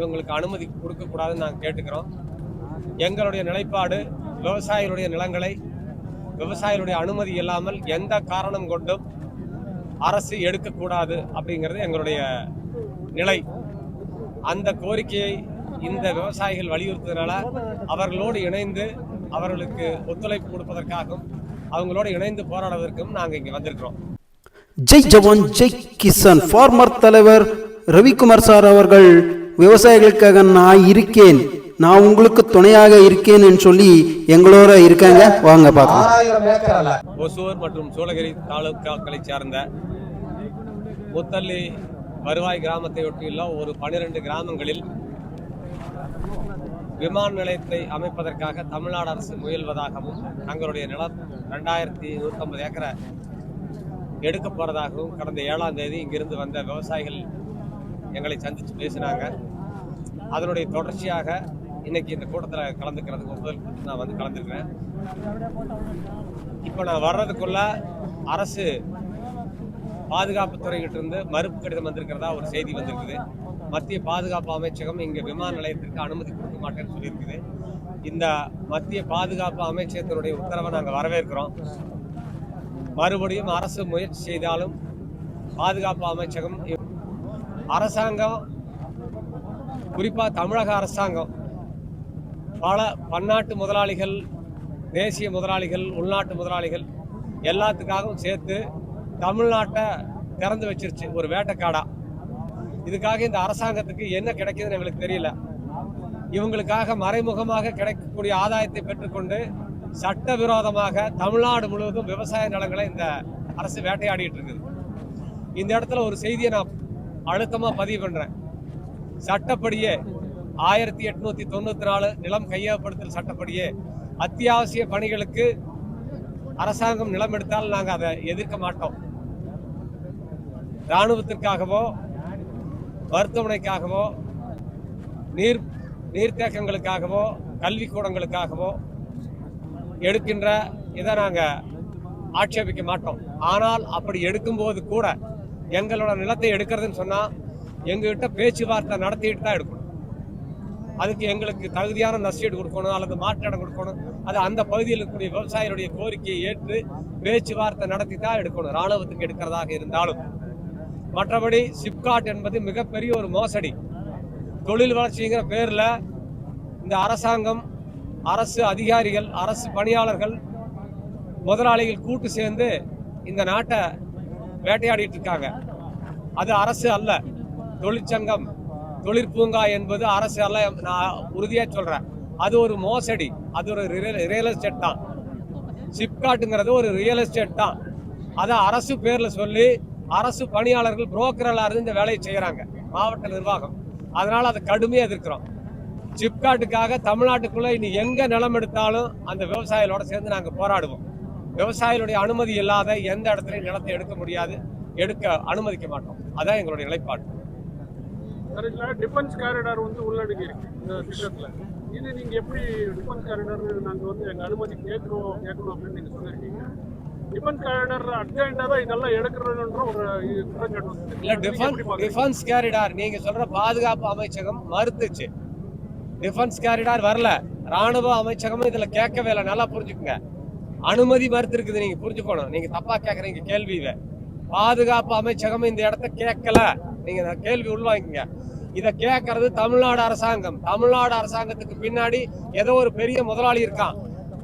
இவங்களுக்கு அனுமதி கொடுக்கக்கூடாதுன்னு நாங்கள் கேட்டுக்கிறோம். எங்களுடைய நிலைப்பாடு விவசாயிகளுடைய நிலங்களை விவசாயிகளுடைய அனுமதி இல்லாமல் எந்த காரணம் கொண்டும் அரசு எடுக்கக்கூடாது அப்படிங்கிறது எங்களுடைய நிலை. அந்த கோரிக்கையை இந்த விவசாயிகள் வலியுறுத்ததுனால அவர்களோடு இணைந்து அவர்களுக்கு ஒத்துழைப்பு கொடுப்பதற்காகவும் அவங்களோடு இணைந்து போராடுவதற்கும் நாங்கள் இங்கே வந்திருக்கிறோம். ஜெய் ஜவான் ஜெய் கிசான் ஃபார்மர் தலைவர் ரவிக்குமார் சார் அவர்கள் விவசாயிகளுக்காக நான் இருக்கேன், நான் உங்களுக்கு துணையாக இருக்கேன் என்று சொல்லி எங்களோட இருக்காங்க. வாங்க பார்க்கலாம். ஒசூர் மற்றும் சூளகிரி தாலுகாக்களை சார்ந்த முத்தள்ளி வருவாய் கிராமத்தை ஒட்டியுள்ள ஒரு 12 கிராமங்களில் விமான நிலையத்தை அமைப்பதற்காக தமிழ்நாடு அரசு முயல்வதாகவும் தங்களுடைய நிலம் 2150 ஏக்கரை எடுக்க போறதாகவும் கடந்த 7ஆம் தேதி இங்கிருந்து வந்த விவசாயிகள் எங்களை சந்தித்து பேசினாங்க. அதனுடைய தொடர்ச்சியாக இன்னைக்கு இந்த கூட்டத்தில் கலந்துக்கிறதுக்கு முதல் நான் வந்து கலந்துருக்கிறேன். இப்போ நான் வர்றதுக்குள்ள அரசு பாதுகாப்புத்துறைகிட்ட இருந்து மறுப்பு கடிதம் வந்திருக்கிறதா ஒரு செய்தி வந்திருக்குது. மத்திய பாதுகாப்பு அமைச்சகம் இங்கே விமான நிலையத்திற்கு அனுமதி கொடுக்க மாட்டேன்னு சொல்லியிருக்குது. இந்த மத்திய பாதுகாப்பு அமைச்சகத்தினுடைய உத்தரவை நாங்கள் வரவேற்கிறோம். மறுபடியும் அரசு முயற்சி செய்தாலும் பாதுகாப்பு அமைச்சகம் அரசாங்கம் குறிப்பாக தமிழக அரசாங்கம் பல பன்னாட்டு முதலாளிகள், தேசிய முதலாளிகள், உள்நாட்டு முதலாளிகள் எல்லாத்துக்காகவும் சேர்த்து தமிழ்நாட்டை திறந்து வச்சிருச்சு ஒரு வேட்டைக்காடா. இதுக்காக இந்த அரசாங்கத்துக்கு என்ன கிடைக்குதுன்னு எங்களுக்கு தெரியல. இவங்களுக்காக மறைமுகமாக கிடைக்கக்கூடிய ஆதாயத்தை பெற்றுக்கொண்டு சட்டவிரோதமாக தமிழ்நாடு முழுவதும் விவசாய நிலங்களை இந்த அரசு வேட்டையாடிட்டு இருக்குது. இந்த இடத்துல ஒரு செய்தியை நான் அழுத்தமாக பதிவு பண்றேன். சட்டப்படியே 1894 நிலம் கையகப்படுத்தல் சட்டப்படியே அத்தியாவசிய பணிகளுக்கு அரசாங்கம் நிலம் எடுத்தால் நாங்கள் அதை எதிர்க்க மாட்டோம். இராணுவத்திற்காகவோ மருத்துவமனைக்காகவோ நீர்த்தேக்கங்களுக்காகவோ கல்விக்கூடங்களுக்காகவோ எடுக்கின்ற இதை நாங்கள் ஆட்சேபிக்க மாட்டோம். ஆனால் அப்படி எடுக்கும்போது கூட எங்களோட நிலத்தை எடுக்கிறதுன்னு சொன்னால் எங்ககிட்ட பேச்சுவார்த்தை நடத்திட்டு தான் எடுக்கணும். அதுக்கு எங்களுக்கு தகுதியான நஷ்டீடு கொடுக்கணும் அல்லது மாற்றிடம் கொடுக்கணும். அது அந்த பகுதியில் இருக்கக்கூடிய விவசாயிகளுடைய கோரிக்கையை ஏற்று பேச்சுவார்த்தை நடத்தி தான் எடுக்கணும், இராணுவத்துக்கு எடுக்கிறதாக இருந்தாலும். மற்றபடி சிப்காட் என்பது மிகப்பெரிய ஒரு மோசடி. தொழில் வளர்ச்சிங்கிற பேரில் இந்த அரசாங்கம், அரசு அதிகாரிகள், அரசு பணியாளர்கள், முதலாளிகள் கூட்டு சேர்ந்து இந்த நாட்டை வேட்டையாடிட்டு இருக்காங்க. அது அரசு அல்ல. தொழிற்சங்கம், தொழிற்பூங்கா என்பது அரசு அல்ல. நான் உறுதியா சொல்றேன், அது ஒரு மோசடி. அது ஒரு ரியல் எஸ்டேட் தான். சிப்காட்டுங்கிறது ஒரு ரியல் எஸ்டேட் தான். அதை அரசு பேர்ல சொல்லி அரசு பணியாளர்கள் புரோக்கர்களா இருந்து இந்த வேலையை செய்யறாங்க, மாவட்ட நிர்வாகம். அதனால அதை கடுமையா எதிர்க்கிறோம். சிப்காட்டுக்காக தமிழ்நாட்டுக்குள்ள இனி எங்க நிலம் எடுத்தாலும் அந்த விவசாயிகளோட சேர்ந்து நாங்க போராடுவோம். விவசாயிகளுடைய அனுமதி இல்லாத எந்த இடத்துலையும் நிலத்தை எடுக்க முடியாது, எடுக்க அனுமதிக்க மாட்டோம். அதான் எங்களுடைய நிலைப்பாடு. டிஃபென்ஸ் காரிடார் வந்து உள்ளடங்கி இருக்கு இந்த திட்டத்துல. இது நீங்க எப்படி டிஃபென்ஸ் காரிடார் நாங்க வந்து எங்க அனுமதி கேட்கணும் அப்படின்னு நீங்க சொல்லிருக்கீங்க. டிஃபென்ஸ் காரிடார் அட்ஜாயிண்டா தான் இதெல்லாம் எடுக்கிறதுன்ற ஒரு டிஃபென்ஸ் காரிடார் நீங்க சொல்ற பாதுகாப்பு அமைச்சகம் மறுத்துச்சு. டிஃபென்ஸ் காரிடார் வரல. ராணுவ அமைச்சகமும் இதுல கேட்கவே இல்லை. நல்லா புரிஞ்சுக்குங்க. அனுமதி மறுத்து இருக்குது. நீங்க புரிஞ்சுக்கணும். நீங்க தப்பா கேட்கறீங்க கேள்வியில. பாதுகாப்பு அமைச்சகம் இந்த இடத்த கேட்கல. நீங்க கேள்வி உள்வாங்கிங்க. இதை கேட்கறது தமிழ்நாடு அரசாங்கம். தமிழ்நாடு அரசாங்கத்துக்கு பின்னாடி ஏதோ ஒரு பெரிய முதலாளி இருக்கான்.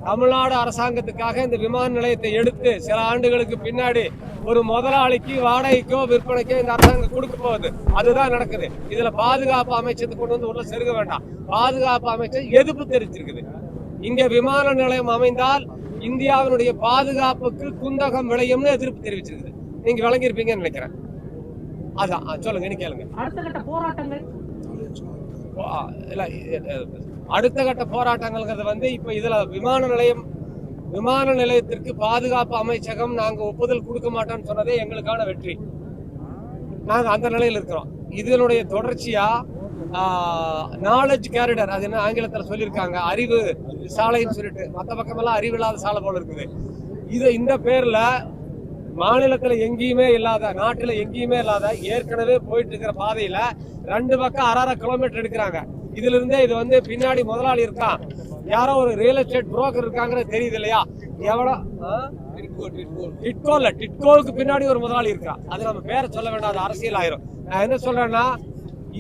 தமிழ்நாடு அரசாங்கத்துக்காக இந்த விமான நிலையத்தை எடுத்து சில ஆண்டுகளுக்கு பின்னாடி ஒரு முதலாளிக்கு வாடகைக்கோ விற்பனைக்கோ இந்த அரசாங்கம் கொடுக்க போகுது. அதுதான் நடக்குது. இதுல பாதுகாப்பு அமைச்சத்தை கொண்டு வந்து உள்ள செருக வேண்டாம். பாதுகாப்பு அமைச்சர் எதிர்ப்பு தெரிவிச்சிருக்குது. இங்க விமான நிலையம் அமைந்தால் இந்தியாவினுடைய பாதுகாப்புக்கு குந்தகம் விளையும்னு எதிர்ப்பு தெரிவிச்சிருக்குது. நீங்க விளங்கியிருப்பீங்கன்னு நினைக்கிறேன். அதான் சொல்லுங்க, நீ கேளுங்க. அடுத்த கட்ட போராட்டங்கள் இல்ல, அடுத்த கட்ட போராட்டங்கள்ங்கிறது வந்து இப்ப இதுல விமான நிலையத்திற்கு பாதுகாப்பு அமைச்சகம் நாங்க ஒப்புதல் கொடுக்க மாட்டோம்னு சொன்னதே எங்களுக்கான வெற்றி. நாங்க அந்த நிலையில் இருக்கிறோம். இதனுடைய தொடர்ச்சியா நாலேஜ் கேரிடர், அது என்ன ஆங்கிலத்தில் சொல்லியிருக்காங்க, அறிவு சாலைன்னு சொல்லிட்டு. மற்ற பக்கமெல்லாம் அறிவில்லாத சாலை போல இருக்குது. இது இந்த பேர்ல மாநிலத்துல எங்கேயுமே இல்லாத, நாட்டுல எங்கேயுமே இல்லாத, ஏற்கனவே போயிட்டு இருக்கிற பாதையில 2 பக்கம் 1.5 கிலோமீட்டர் எடுக்கிறாங்க. இதுல இருந்தே இது வந்து பின்னாடி முதலாளி இருக்கான், யாரோ ஒரு ரியல் எஸ்டேட் புரோக்கர் இருக்காங்கிறது தெரியுது இல்லையா? எவ்வளோ டிட்கோவுக்கு பின்னாடி ஒரு முதலாளி இருக்கான். அது நம்ம பேரை சொல்ல வேண்டாம், அது அரசியல் ஆயிரும். நான் என்ன சொல்றேன்னா,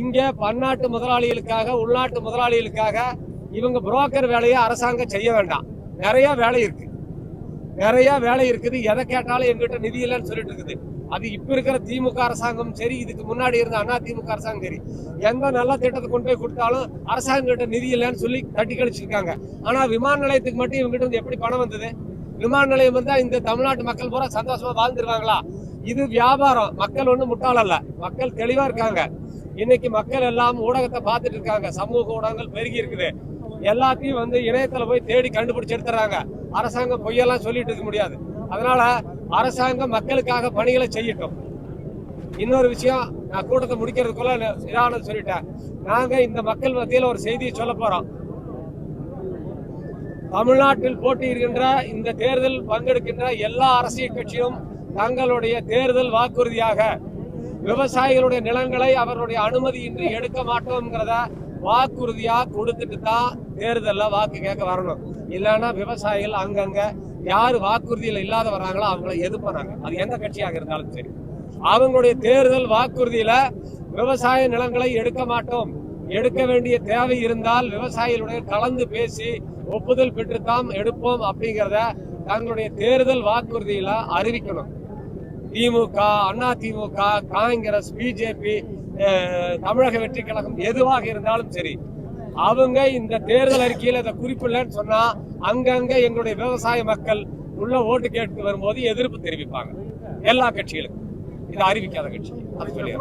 இங்க பன்னாட்டு முதலாளிகளுக்காக, உள்நாட்டு முதலாளிகளுக்காக இவங்க புரோக்கர் வேலையை அரசாங்கம் செய்ய வேண்டாம். நிறைய வேலை இருக்கு, நிறைய வேலை இருக்குது. எதை கேட்டாலும் எங்கிட்ட நிதி இல்லைன்னு சொல்லிட்டு இருக்குது. அது இப்ப இருக்கிற திமுக அரசாங்கம் சரி, இதுக்கு முன்னாடி இருந்த அண்ணா திமுக அரசாங்கம் சரி, எந்த நல்ல திட்டத்தை கொண்டு போய் கொடுத்தாலும் அரசாங்கம் கிட்ட நிதி இல்லைன்னு சொல்லி தட்டி கழிச்சிருக்காங்க. ஆனா விமான நிலையத்துக்கு மட்டும் இவங்க கிட்ட எப்படி பணம் வந்தது? விமான நிலையம் வந்தா இந்த தமிழ்நாட்டு மக்கள் பூரா சந்தோஷமா வாழ்ந்துருவாங்களா? இது வியாபாரம். மக்கள் ஒண்ணு முட்டாள் அல்ல, மக்கள் தெளிவா இருக்காங்க. இன்னைக்கு மக்கள் எல்லாம் ஊடகத்தை பார்த்துட்டு இருக்காங்க, சமூக ஊடகங்கள் பெருகி இருக்குது. எல்லாத்தையும் வந்து இணையத்துல போய் தேடி கண்டுபிடிச்சு எடுத்துறாங்க. அரசாங்கம் பொய்யெல்லாம் சொல்லிட்டு இருக்க முடியாது. அதனால அரசாங்கம் மக்களுக்காக பணிகளை செய்யட்டும். இன்னொரு விஷயம், நான் கூட்டத்தை முடிக்கிறதுக்குள்ள இதானது சொல்லிட்டேன். நாங்க இந்த மக்கள் மத்தியில் ஒரு செய்தியை சொல்ல போறோம். தமிழ்நாட்டில் போட்டியிடுகின்ற இந்த தேர்தல் பங்கெடுக்கின்ற எல்லா அரசியல் கட்சியும் தங்களுடைய தேர்தல் வாக்குறுதியாக விவசாயிகளுடைய நிலங்களை அவருடைய அனுமதியின்றி எடுக்க மாட்டோம்ங்கிறத வாக்குறுதியா கொடுத்துட்டு தான் தேர்தலில் வாக்கு கேட்க வரணும். இல்லைன்னா விவசாயிகள் அங்கங்க யாரு வாக்குறுதியில் இல்லாத வர்றாங்களோ அவங்கள எதிர்ப்பாங்க. அது எந்த கட்சியாக இருந்தாலும் சரி. அவங்களுடைய தேர்தல் வாக்குறுதியில விவசாய நிலங்களை எடுக்க மாட்டோம், எடுக்க வேண்டிய தேவை இருந்தால் விவசாயிகளுடைய கலந்து பேசி ஒப்புதல் பெற்றுத்தான் எடுப்போம் அப்படிங்கிறத தங்களுடைய தேர்தல் வாக்குறுதியில அறிவிக்கணும். திமுக, அண்ணா திமுக, காங்கிரஸ், பிஜேபி, தமிழக வெற்றி கழகம் எதுவாக இருந்தாலும் சரி, அவங்க இந்த தேர்தல் அறிக்கையில் இதை குறிப்பிடலன்னு சொன்னா அங்கங்க எங்களுடைய விவசாய மக்கள் உள்ள ஓட்டு கேட்டு வரும்போது எதிர்ப்பு தெரிவிப்பாங்க. எல்லா கட்சிகளுக்கும், இதை அறிவிக்காத கட்சி அது சொல்லி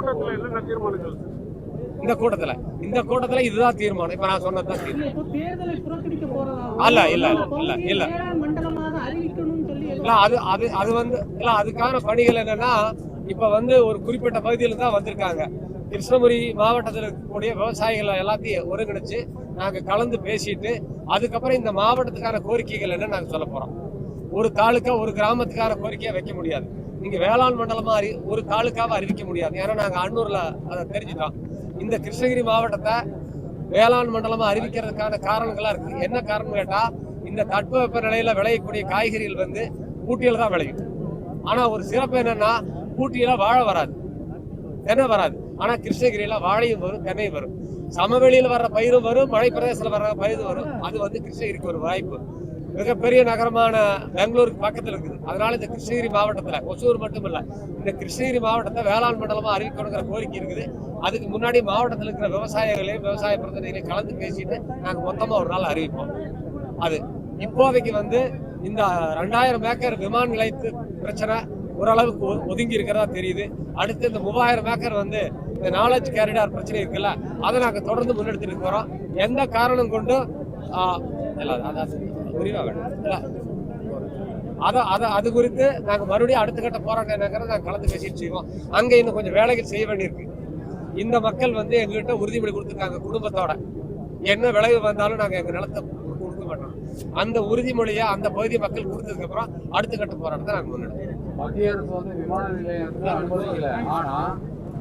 இந்த கூட்டத்துல இதுதான் தீர்மானம். இப்ப நான் சொன்னதுதான் தீர்மானம். அல்ல இல்ல இல்ல இல்ல இல்ல அது வந்து இல்ல, அதுக்கான பணிகள் என்னன்னா, இப்ப வந்து ஒரு குறிப்பிட்ட பகுதியில தான் வந்திருக்காங்க. கிருஷ்ணகிரி மாவட்டத்தில் இருக்கக்கூடிய விவசாயிகள் எல்லாத்தையும் ஒருங்கிணைச்சு நாங்க கலந்து பேசிட்டு அதுக்கப்புறம் இந்த மாவட்டத்துக்கான கோரிக்கைகள் என்ன நாங்க சொல்ல போறோம். ஒரு தாலுக்கா ஒரு கிராமத்துக்கான கோரிக்கையை வைக்க முடியாது. நீங்க வேளாண் மண்டலமா ஒரு தாலுக்காவை அறிவிக்க முடியாது. ஏன்னா நாங்க அன்னூர்ல அதை தெரிஞ்சுட்டோம். இந்த கிருஷ்ணகிரி மாவட்டத்தை வேளாண் மண்டலமா அறிவிக்கிறதுக்கான காரணங்களா இருக்கு. என்ன காரணம் கேட்டா, இந்த தட்பவெப்ப நிலையில விளையக்கூடிய காய்கறிகள் வந்து ஊட்டியில தான் விளையும். ஆனா ஒரு சிறப்பு என்னன்னா, ஊட்டியில வாழை வராது, தென்னை வராது. ஆனா கிருஷ்ணகிரியில வாழையும் வரும், தென்னையும் வரும். சமவெளியில் வர்ற பயிரும் வரும், மழை பிரதேசத்துல வர்ற பயிரும் வரும். அது வந்து கிருஷ்ணகிரிக்கு ஒரு வாய்ப்பு. மிகப்பெரிய நகரமான பெங்களூருக்கு பக்கத்துல இருக்குது. அதனால இந்த கிருஷ்ணகிரி மாவட்டத்துல, ஒசூர் மட்டும் இல்ல, இந்த கிருஷ்ணகிரி மாவட்டத்தை வேளாண் மண்டலமா அறிவிக்கணுங்கிற கோரிக்கை இருக்குது. அதுக்கு முன்னாடி மாவட்டத்தில் இருக்கிற விவசாயிகளையும் விவசாய பிரதிநிதிகளையும் கலந்து பேசிட்டு நாங்க மொத்தமா ஒரு நாள் அறிவிப்போம். அது இப்போதைக்கு வந்து இந்த 2000 ஏக்கர் விமான நிலையத்து பிரச்சனை ஓரளவுக்கு ஒதுங்கி இருக்கிறதா தெரியுது. அடுத்து இந்த 3000 ஏக்கர் வந்து இந்த நாலேஜ் கேரிடார் பிரச்சனை இருக்குல்ல, அதை நாங்க தொடர்ந்து முன்னெடுத்துட்டு போறோம். எந்த காரணம் கொண்டும் அது குறித்து நாங்க மறுபடியும் அடுத்த கட்ட போராட்டம் என்னங்கிறத நாங்க கலந்து பேசிட்டு செய்வோம். அங்க இன்னும் கொஞ்சம் வேலைகள் செய்ய வேண்டியிருக்கு. இந்த மக்கள் வந்து எங்ககிட்ட உறுதிமொழி கொடுத்துருக்காங்க, குடும்பத்தோட என்ன விளைவு வந்தாலும் நாங்க எங்க நிலத்தை கொடுக்க மாட்டோம். அந்த உறுதிமொழியை அந்த பகுதி மக்கள் கொடுத்ததுக்கு அப்புறம் அடுத்த கட்ட போராட்டத்தை நாங்க முன்னெடுப்போம். மத்திய அரசு வந்து விமான நிலையத்துல அனுமதிக்கல. ஆனா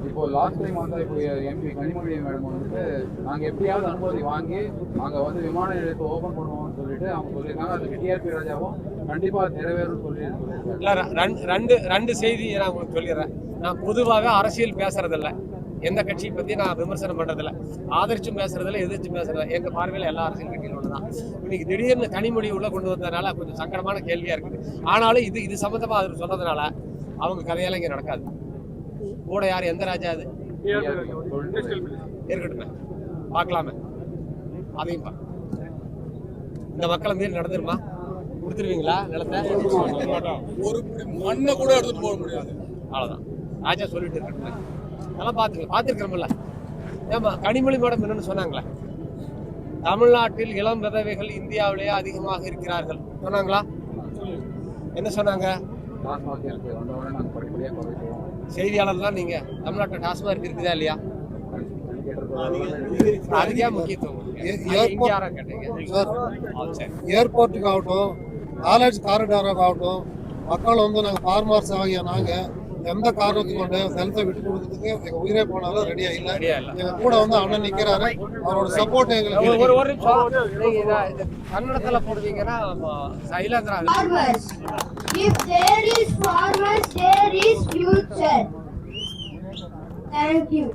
இப்போ லாஸ்ட் டைம் வந்து இப்போ எம்பி கனிமொழி மேடம் வந்துட்டு நாங்க எப்படியாவது அனுமதி வாங்கி அங்க வந்து விமான நிலையத்தை ஓபன் பண்ணுவோம்னு சொல்லிட்டு அவங்க சொல்லியிருக்காங்க. அது டிஆர்பி ராஜாவும் கண்டிப்பா நிறைவேறும் சொல்லியிருக்காங்க. ரெண்டு செய்தி நான் உங்களுக்கு சொல்லிடுறேன். நான் பொதுவாக அரசியல் பேசுறதில்ல, எந்த கட்சியை பத்தி நான் விமர்சனம் பண்றதில்ல, ஆதரிச்சும் பேசுறதில்ல, எதிர்த்தும் பேசுறதில்ல. எங்க பார்வையில எல்லா அரசியல் கட்சிகளும் ஒண்ணுதான். இன்னைக்கு திடீர்னு கனிமொழி உள்ள கொண்டு வந்ததுனால கொஞ்சம் சங்கடமான கேள்வியா இருக்குது. ஆனாலும் இது சம்பந்தமா அவர் சொன்னதுனால அவங்க கதையெல்லாம் இங்க நடக்காது. கூட யார், எந்த ராஜா அது இருக்கட்டுமே, பார்க்கலாமே. அதையும் இந்த மக்களை மீறி நடந்துருமா? கொடுத்துருவீங்களா நிலத்தை? ஒரு மண்ணை கூட எடுத்துட்டு போக முடியாது. அவ்வளவுதான். ராஜா சொல்லிட்டு இருக்கட்டுமே, அதெல்லாம் பார்த்துருக்கிறோம்ல. ஏமா கனிமொழி மேடம் என்னன்னு சொன்னாங்களே, தமிழ்நாட்டில் இளம் விதவைகள் இந்தியாவிலேயே அதிகமாக இருக்கிறார்கள் சொன்னாங்களா? என்ன சொன்னாங்க? செய்தியாளர் தான் நீங்க. தமிழ்நாட்டில் டாஸ்மார்க் இருக்குதா இல்லையா? அதுக்கே முக்கியத்துவம். ஏர்போர்ட்டுக்கு ஆகட்டும், நாலேஜ் காரிடாராக ஆகட்டும், மக்கள் வந்து நாங்கள் ஃபார்மர்ஸ் ஆகிய நாங்கள் எந்த காரணத்தை கொண்டு நிலத்தை விட்டு கொடுக்கறதுக்கு எங்கள் உயிரே போனாலும் ரெடியா இல்லை. எங்கள் கூட வந்து அண்ணன் நிற்கிறாரு, அவரோட சப்போர்ட் எங்களுக்கு இருக்கு. ஒரு நிமிஷம் நீங்க இதை கன்னடத்துல போடுவீங்கன்னா சைலந்திரா. Farmers. If there is farmers, there is future. Thank you.